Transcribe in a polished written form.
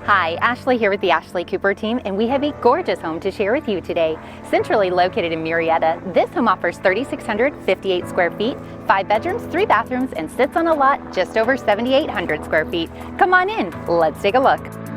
Hi, Ashley here with the Ashley Cooper team, and we have a gorgeous home to share with you today. Centrally located in Murrieta, this home offers 3,658 square feet, 5 bedrooms, 3 bathrooms, and sits on a lot just over 7,800 square feet. Come on in, let's take a look.